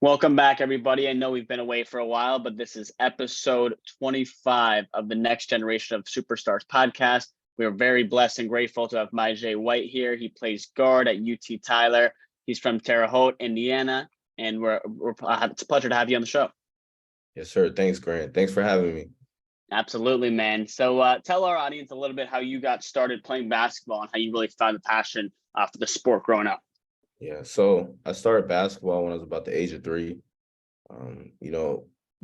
Welcome back, everybody. I know we've been away for a while, but this is episode 25 of the Next Generation of Superstars podcast. We are very blessed and grateful to have Myja here. He plays guard at UT Tyler. He's from Terra Haute, Indiana, and it's a pleasure to have you on the show. Yes, sir. Thanks, Grant. Thanks for having me. Absolutely, man. So tell our audience a little bit how you got started playing basketball and how you really found the passion for the sport growing up. Yeah, so I started basketball when I was about the age of 3.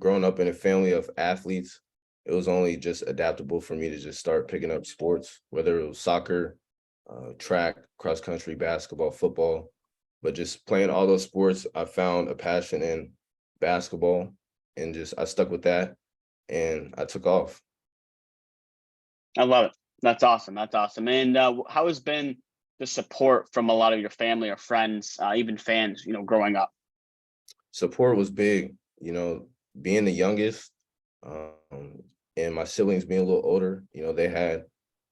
Growing up in a family of athletes, it was only just adaptable for me to just start picking up sports, whether it was soccer, track, cross country, basketball, football. But just playing all those sports, I found a passion in basketball, and I stuck with that, and I took off. I love it. That's awesome. That's awesome. And how has been the support from a lot of your family or friends, even fans, growing up? Support was big, being the youngest, and my siblings being a little older, they had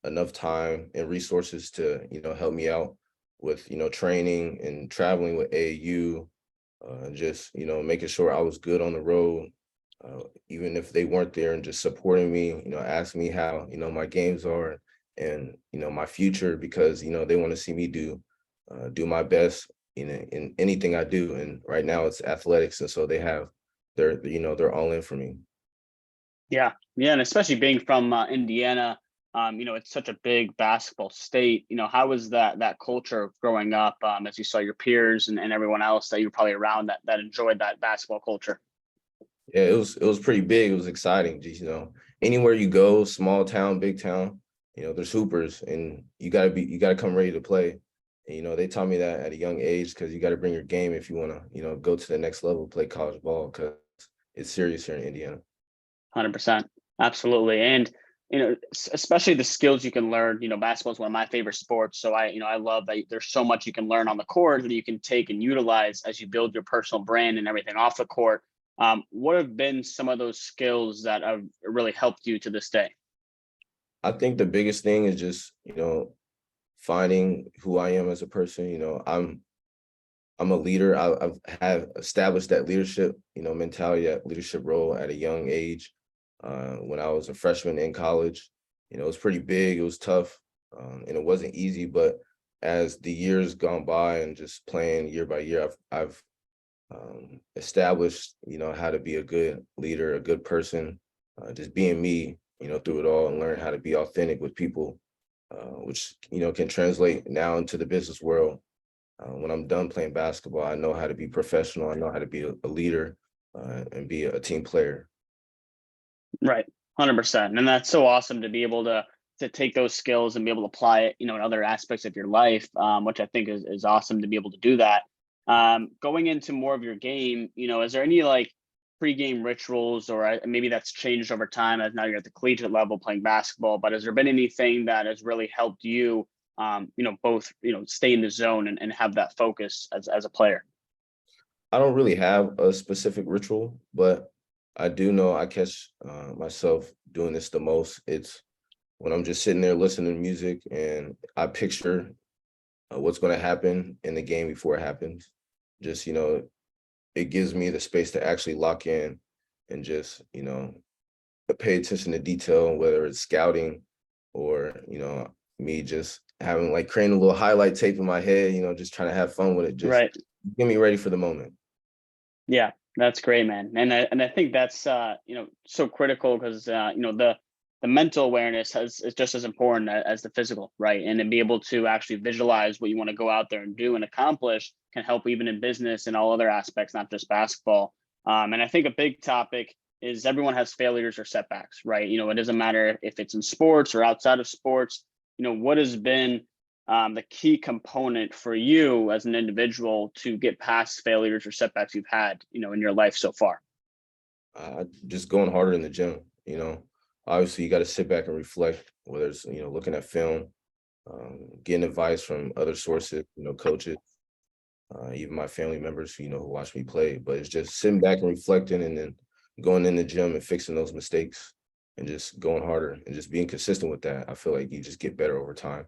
enough time and resources to, help me out with, training and traveling with AAU, making sure I was good on the road, even if they weren't there, and just supporting me, asking me how, my games are and, my future, because, they want to see me do my best in anything I do. And right now it's athletics. And so they're all in for me. Yeah. Yeah. And especially being from Indiana, it's such a big basketball state. How was that culture growing up as you saw your peers and everyone else that you were probably around that enjoyed that basketball culture? Yeah, it was pretty big. It was exciting. Just, anywhere you go, small town, big town, there's hoopers, and you gotta come ready to play. And, they taught me that at a young age, because you got to bring your game if you want to, go to the next level, play college ball, because it's serious here in Indiana. 100%. Absolutely. And, especially the skills you can learn, basketball is one of my favorite sports. So I love that there's so much you can learn on the court that you can take and utilize as you build your personal brand and everything off the court. What have been some of those skills that have really helped you to this day? I think the biggest thing is just, finding who I am as a person. I'm a leader. I've have established that leadership, mentality, that leadership role at a young age. When I was a freshman in college, it was pretty big. It was tough, and it wasn't easy. But as the years gone by and just playing year by year, I've established, how to be a good leader, a good person, just being me, through it all, and learn how to be authentic with people, which, can translate now into the business world. When I'm done playing basketball, I know how to be professional. I know how to be a leader, and be a team player. Right. 100%. And that's so awesome to be able to take those skills and be able to apply it, in other aspects of your life, which I think is awesome to be able to do that. Going into more of your game, is there any like pre-game rituals, or maybe that's changed over time as now you're at the collegiate level playing basketball, but has there been anything that has really helped you, both, stay in the zone and have that focus as a player? I don't really have a specific ritual, but I do know I catch myself doing this the most. It's when I'm just sitting there listening to music, and I picture what's going to happen in the game before it happens. Just, it gives me the space to actually lock in and just, pay attention to detail, whether it's scouting or, me just having like creating a little highlight tape in my head, just trying to have fun with it. Just Right. get me ready for the moment. Yeah, that's great, man. And I think that's so critical because the mental awareness is just as important as the physical, right? And to be able to actually visualize what you want to go out there and do and accomplish can help even in business and all other aspects, not just basketball. And I think a big topic is everyone has failures or setbacks, right? It doesn't matter if it's in sports or outside of sports. What has been the key component for you as an individual to get past failures or setbacks you've had, in your life so far? Just going harder in the gym, obviously you got to sit back and reflect, whether it's, looking at film, getting advice from other sources, coaches, even my family members, who watch me play. But it's just sitting back and reflecting, and then going in the gym and fixing those mistakes, and just going harder and just being consistent with that. I feel like you just get better over time.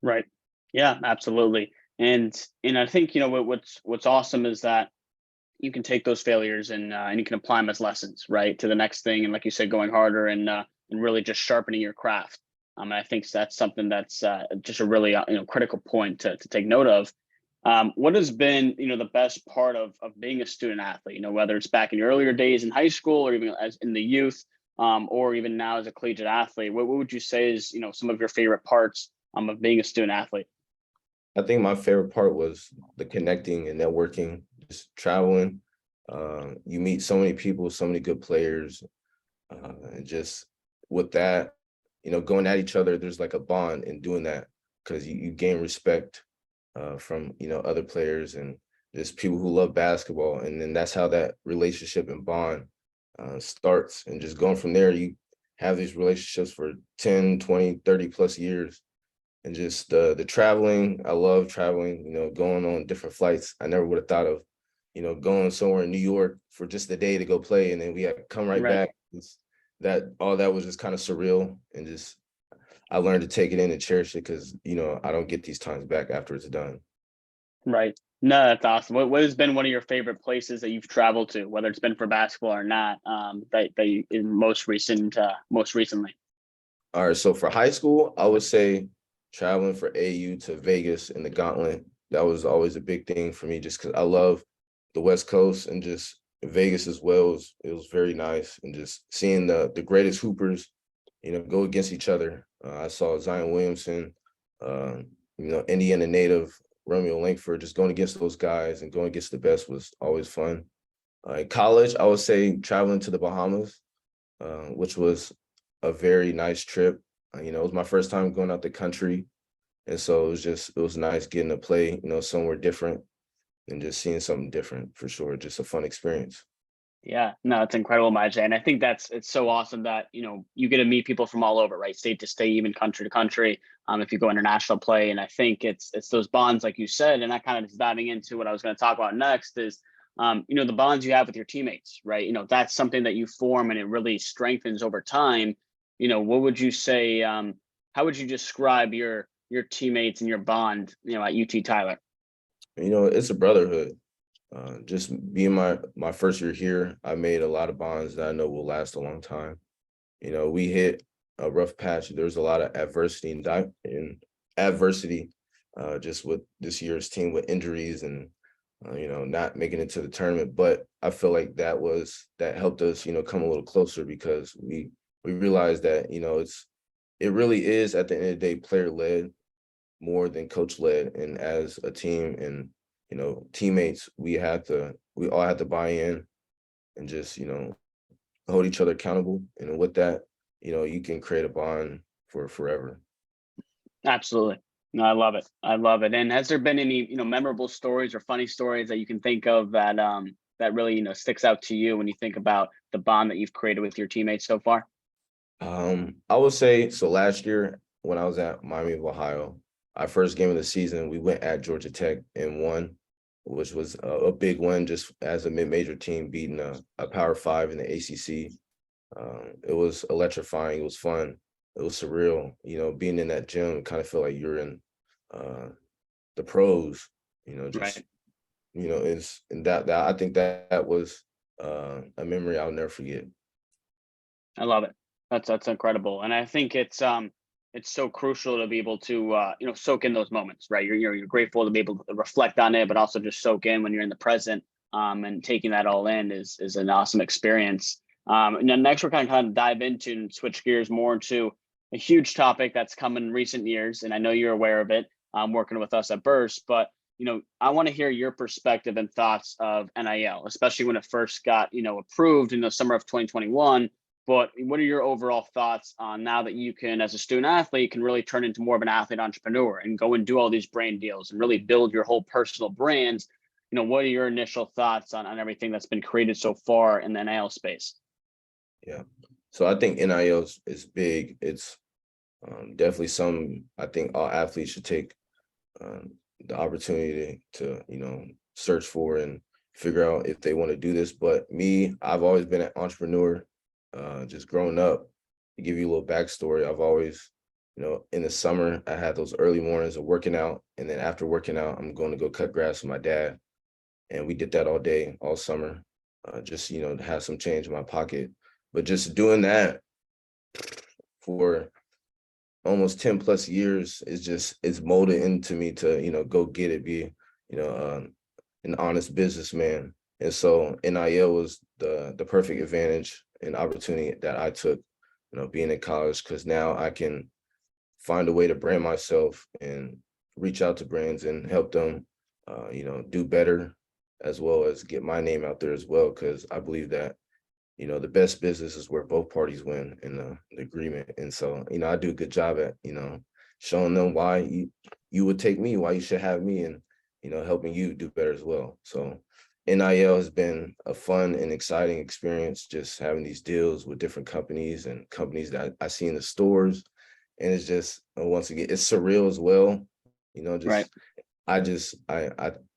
Right. Yeah, absolutely. And I think, what's awesome is that you can take those failures and you can apply them as lessons, right, to the next thing. And like you said, going harder and really just sharpening your craft. And I think that's something that's just a really critical point to take note of. What has been the best part of being a student athlete? Whether it's back in your earlier days in high school or even as in the youth, or even now as a collegiate athlete. What would you say is some of your favorite parts of being a student athlete? I think my favorite part was the connecting and networking, just traveling. You meet so many people, so many good players, and just with that, going at each other, there's like a bond in doing that because you gain respect from other players and just people who love basketball, and then that's how that relationship and bond starts. And just going from there, you have these relationships for 10, 20, 30 plus years. And just the traveling, I love traveling, going on different flights. I never would have thought of, going somewhere in New York for just a day to go play, and then we had to come right Right. back. All that was just kind of surreal, and just I learned to take it in and cherish it because, I don't get these times back after it's done. Right. No, that's awesome. What has been one of your favorite places that you've traveled to, whether it's been for basketball or not, that you in most recently? All right, so for high school, I would say traveling for AU to Vegas in the Gauntlet. That was always a big thing for me, just because I love the West Coast, and just Vegas as well. It was very nice, and just seeing the greatest hoopers, go against each other. I saw Zion Williamson, Indiana native Romeo Langford, just going against those guys and going against the best was always fun. In college, I would say traveling to the Bahamas, which was a very nice trip. It was my first time going out the country. And so it was nice getting to play, somewhere different and just seeing something different for sure. Just a fun experience. Yeah, no, it's incredible, Myja. And I think it's so awesome that, you get to meet people from all over, right? State to state, even country to country. If you go international play. And I think it's those bonds, like you said, and that kind of is diving into what I was going to talk about next is, the bonds you have with your teammates, right? That's something that you form and it really strengthens over time. What would you say, how would you describe your teammates and your bond, at UT Tyler? It's a brotherhood. Just being my first year here, I made a lot of bonds that I know will last a long time. We hit a rough patch. There's a lot of adversity and adversity, just with this year's team with injuries and not making it to the tournament. But I feel like that helped us, come a little closer because we realized that it really is at the end of the day player led more than coach led, and as a team and teammates, we all had to buy in and just hold each other accountable. And with that, you can create a bond for forever. Absolutely. No, I love it. I love it. And has there been any, memorable stories or funny stories that you can think of that really, sticks out to you when you think about the bond that you've created with your teammates so far? I would say so. Last year when I was at Miami of Ohio, our first game of the season, we went at Georgia Tech and won, which was a big win just as a mid-major team beating a Power Five in the ACC. It was electrifying. It was fun. It was surreal. Being in that gym, kind of feel like you're in the pros. Just Right. it's and that I think that was a memory I'll never forget. I love it. That's incredible. And I think it's so crucial to be able to soak in those moments, right? You're grateful to be able to reflect on it, but also just soak in when you're in the present. And taking that all in is an awesome experience. And then next we're kind of dive into and switch gears more into a huge topic that's come in recent years, and I know you're aware of it, working with us at Burst. But I want to hear your perspective and thoughts of NIL, especially when it first got approved in the summer of 2021. But what are your overall thoughts on now that you can, as a student athlete, can really turn into more of an athlete entrepreneur and go and do all these brand deals and really build your whole personal brands? What are your initial thoughts on everything that's been created so far in the NIL space? Yeah. So I think NIL is big. It's definitely some I think all athletes should take the opportunity to search for and figure out if they want to do this. But me, I've always been an entrepreneur. Just growing up, to give you a little backstory, I've always, in the summer, I had those early mornings of working out. And then after working out, I'm going to go cut grass with my dad. and we did that all day, all summer, just, to have some change in my pocket. But just doing that for almost 10 plus years it's molded into me to, go get it, be, an honest businessman. And so NIL was the perfect advantage and opportunity that I took, being in college, because now I can find a way to brand myself and reach out to brands and help them, do better, as well as get my name out there as well. Because I believe that, the best business is where both parties win in the agreement. And so, I do a good job at, showing them why you would take me, why you should have me, and, helping you do better as well. So NIL has been a fun and exciting experience, just having these deals with different companies and companies that I see in the stores. And it's just, once again, it's surreal as well. Right. I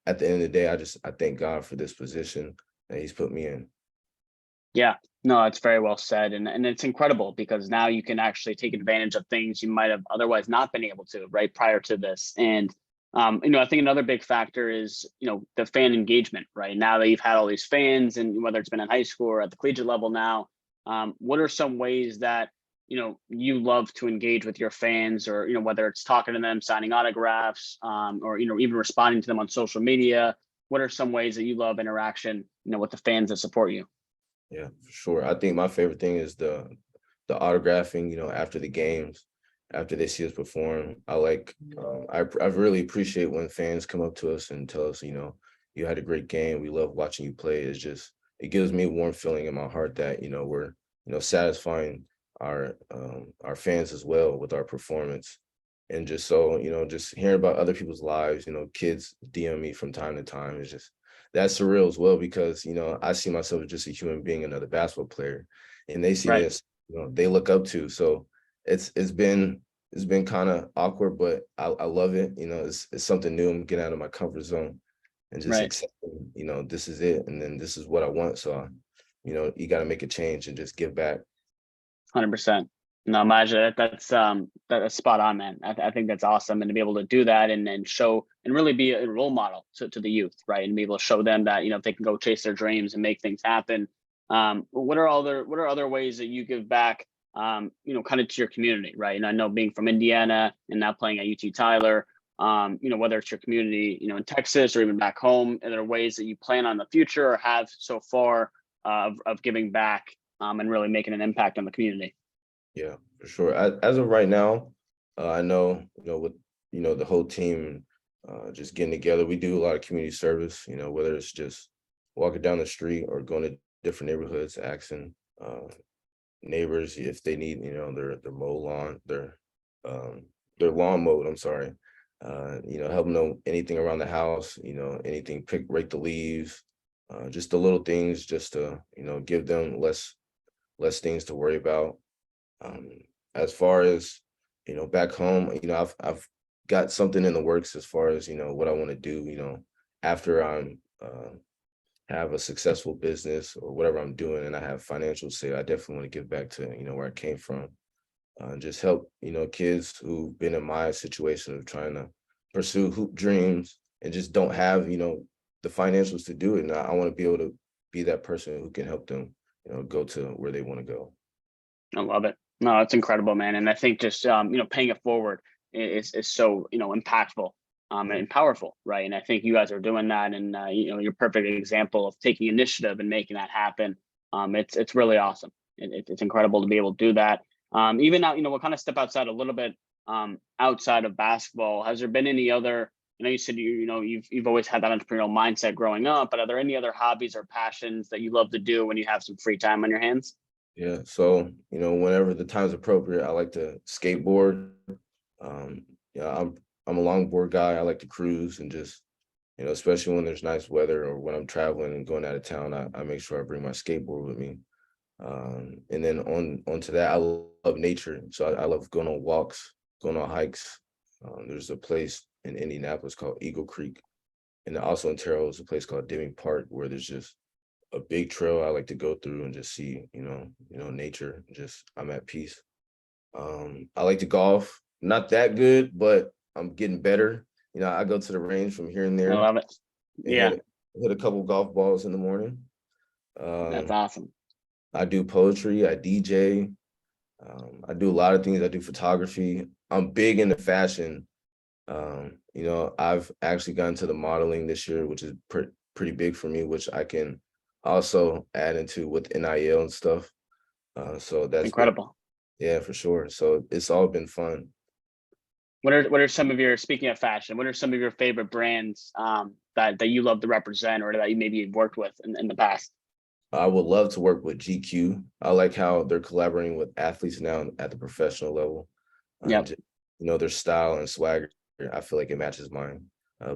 at the end of the day, I thank God for this position that he's put me in. Yeah, no, it's very well said. And it's incredible because now you can actually take advantage of things you might have otherwise not been able to, right, prior to this. And I think another big factor is, the fan engagement, right? Now that you've had all these fans, and whether it's been in high school or at the collegiate level now, what are some ways that, you love to engage with your fans, or, whether it's talking to them, signing autographs, or, even responding to them on social media? What are some ways that you love interaction, with the fans that support you? Yeah, for sure. I think my favorite thing is the autographing, after the games, after they see us perform. I really appreciate when fans come up to us and tell us, you had a great game. We love watching you play. It gives me a warm feeling in my heart that, we're, satisfying our fans as well with our performance. And just so, just hearing about other people's lives, kids DM me from time to time is just, that's surreal as well, because, I see myself as just a human being, another basketball player, and they see me Right. as, they look up to. So it's been kind of awkward, but I love it. It's something new. I'm getting out of my comfort zone and just Right. accepting, this is it. And then this is what I want. So, you got to make a change and just give back. 100%. No, Myja, that's spot on, man. I think that's awesome, and to be able to do that and show and really be a role model to the youth, right, and be able to show them that, if they can go chase their dreams and make things happen. What are other ways that you give back, kind of to your community, right? And I know, being from Indiana and now playing at UT Tyler, whether it's your community, in Texas or even back home, are there ways that you plan on in the future or have so far, of giving back, and really making an impact on the community? Yeah, for sure. As of right now, I know, with, the whole team, just getting together, we do a lot of community service, whether it's just walking down the street or going to different neighborhoods, asking neighbors if they need, their mow lawn, their lawn mowed, I'm sorry. Help them know anything around the house, anything, rake the leaves, just the little things, just to, give them less things to worry about. Um, as far as, back home, I've got something in the works as far as, what I want to do, after I'm have a successful business or whatever I'm doing and I have financial say. I definitely want to give back to, where I came from, and just help, kids who've been in my situation of trying to pursue hoop dreams and just don't have, the financials to do it. And I want to be able to be that person who can help them, go to where they want to go. I love it. No, it's incredible, man. And I think just, paying it forward is so, impactful, and powerful, right? And I think you guys are doing that, and you're a perfect example of taking initiative and making that happen. It's really awesome. It's incredible to be able to do that. Even now, we'll kind of step outside a little bit, outside of basketball. Has there been any other? You said you've always had that entrepreneurial mindset growing up, but are there any other hobbies or passions that you love to do when you have some free time on your hands? Yeah. So, whenever the time's appropriate, I like to skateboard. Um, yeah, I'm a longboard guy. I like to cruise and just, especially when there's nice weather or when I'm traveling and going out of town, I make sure I bring my skateboard with me. And then onto that, I love nature. So I love going on walks, going on hikes. There's a place in Indianapolis called Eagle Creek. And then also in Terra Haute, there's a place called Deming Park where there's just a big trail I like to go through and just see, nature. Just I'm at peace. I like to golf. Not that good, but I'm getting better. I go to the range from here and I there love it. and Yeah. hit a couple golf balls in the morning. That's Um, awesome. I do poetry, I DJ, I do a lot of things. I do photography. I'm big into fashion. I've actually gotten to the modeling this year, which is pretty big for me, which I can also add into with NIL and stuff. So It's that's been, incredible. yeah, for sure. So it's all been fun. What are some of your, speaking of fashion, what are some of your favorite brands that you love to represent or that you maybe have worked with in the past? I would love to work with GQ. I like how they're collaborating with athletes now at the professional level. Yep, Just, their style and swagger, I feel like it matches mine.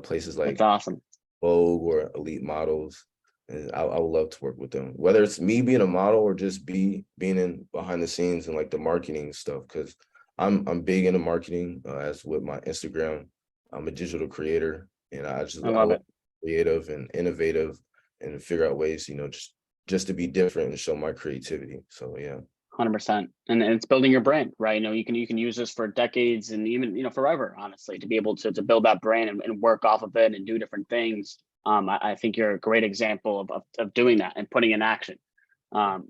Places that's like awesome. Vogue or Elite Models, and I would love to work with them. Whether it's me being a model or just being in behind the scenes and like the marketing stuff, because I'm big into marketing. As with my Instagram, I'm a digital creator, and I I love like it. creative and innovative, and figure out ways, just to be different and show my creativity. So yeah. 100%. And it's building your brand, right? You can use this for decades and even, forever, honestly, to be able to build that brand and work off of it and do different things. I think you're a great example of doing that and putting in action.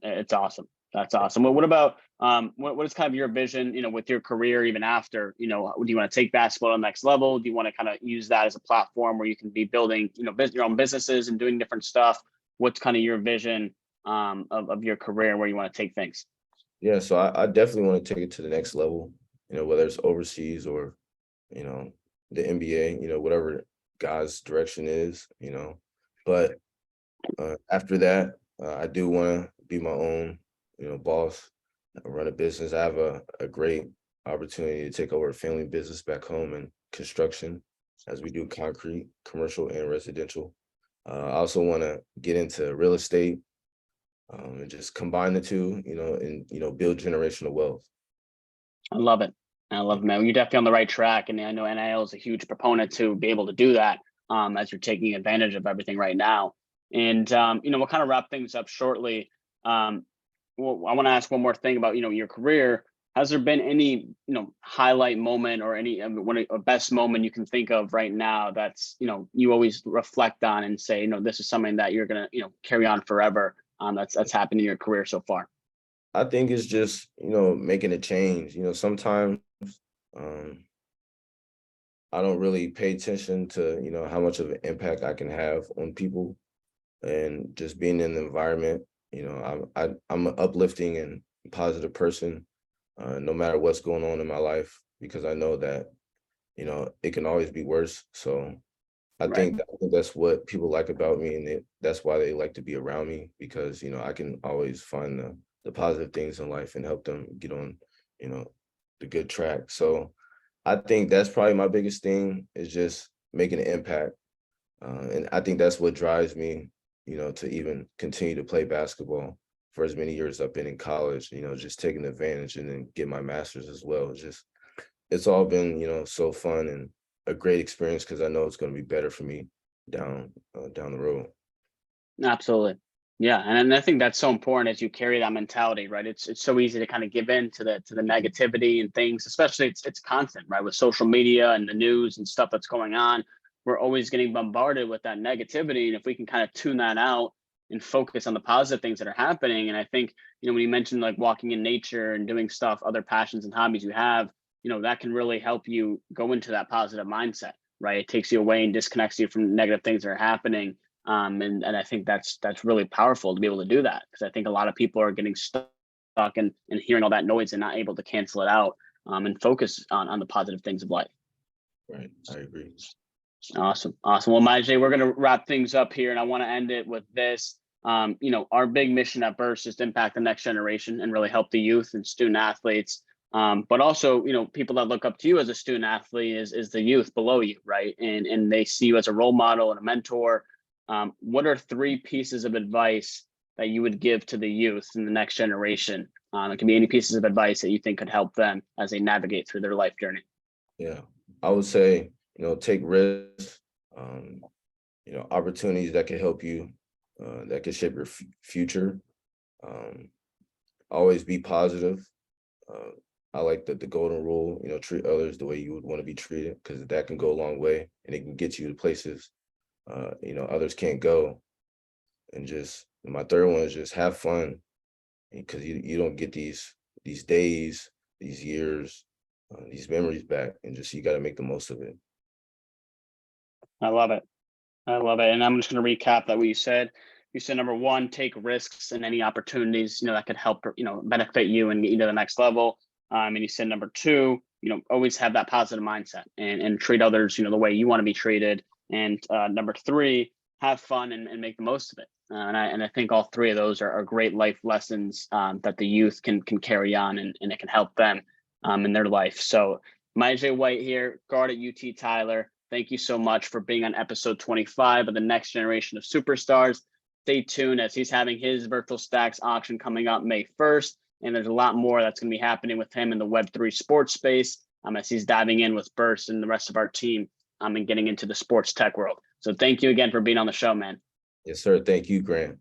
It's awesome. That's awesome. What about what is kind of your vision, with your career even after, do you want to take basketball to the next level? Do you want to kind of use that as a platform where you can be building, your own businesses and doing different stuff? What's kind of your vision of your career, where you want to take things? Yeah, so I definitely want to take it to the next level, whether it's overseas or, you know, the NBA, whatever God's direction is, But after that, I do want to be my own, boss, run a business. I have a great opportunity to take over a family business back home in construction, as we do concrete, commercial, and residential. I also want to get into real estate, and just combine the two, and build generational wealth. I love it. I love it, man. You're definitely on the right track. And I know NIL is a huge proponent to be able to do that, as you're taking advantage of everything right now. And, we'll kind of wrap things up shortly. Well, I want to ask one more thing about, your career. Has there been any, highlight moment or any a best moment you can think of right now that's, you always reflect on and say, this is something that you're going to, carry on forever. That's happened in your career so far. I think it's just, making a change. Sometimes um, I don't really pay attention to, how much of an impact I can have on people, and just being in the environment. I'm an uplifting and positive person, no matter what's going on in my life, because I know that, it can always be worse. So Right. I think that's what people like about me, and that's why they like to be around me, because I can always find the positive things in life and help them get on, you know, the good track. So I think that's probably my biggest thing, is just making an impact, and I think that's what drives me, to even continue to play basketball for as many years I've been in college. Just taking advantage and then get my master's as well. It's all been, so fun and a great experience, because I know it's going to be better for me down the road. Absolutely. Yeah, and I think that's so important as you carry that mentality, right? It's so easy to kind of give in to the negativity and things, especially it's constant, right? With social media and the news and stuff that's going on, we're always getting bombarded with that negativity. And if we can kind of tune that out and focus on the positive things that are happening, and I think, when you mentioned like walking in nature and doing stuff, other passions and hobbies you have, that can really help you go into that positive mindset, right? It takes you away and disconnects you from negative things that are happening, and I think that's really powerful to be able to do that, because I think a lot of people are getting stuck and hearing all that noise and not able to cancel it out, and focus on the positive things of life. Right. I agree. Awesome. Awesome. Well, Myja, we're going to wrap things up here, and I want to end it with this. Our big mission at Burst is to impact the next generation and really help the youth and student athletes. But also, people that look up to you as a student athlete is the youth below you, right? And they see you as a role model and a mentor. What are three pieces of advice that you would give to the youth in the next generation? It can be any pieces of advice that you think could help them as they navigate through their life journey. Yeah. I would say, take risks, um, opportunities that can help you, that can shape your future. Um, Always be positive. Uh, I like the golden rule, treat others the way you would want to be treated, because that can go a long way, and it can get you to places others can't go. And just my third one is just have fun, because you don't get these days, these years, these memories back, and just you got to make the most of it. I love it. I love it. And I'm just going to recap that what you said. You said number one, take risks and any opportunities, that could help, benefit you and get you to the next level. And you said number two, always have that positive mindset and treat others, the way you want to be treated. And number three, have fun and make the most of it. And I think all three of those are great life lessons that the youth can carry on, and it can help them in their life. So Myja White here, guard at UT Tyler. Thank you so much for being on episode 25 of the Next Generation of Superstars. Stay tuned, as he's having his virtual stacks auction coming up May 1st. And there's a lot more that's going to be happening with him in the Web3 sports space as he's diving in with Burst and the rest of our team and getting into the sports tech world. So thank you again for being on the show, man. Yes, sir. Thank you, Grant.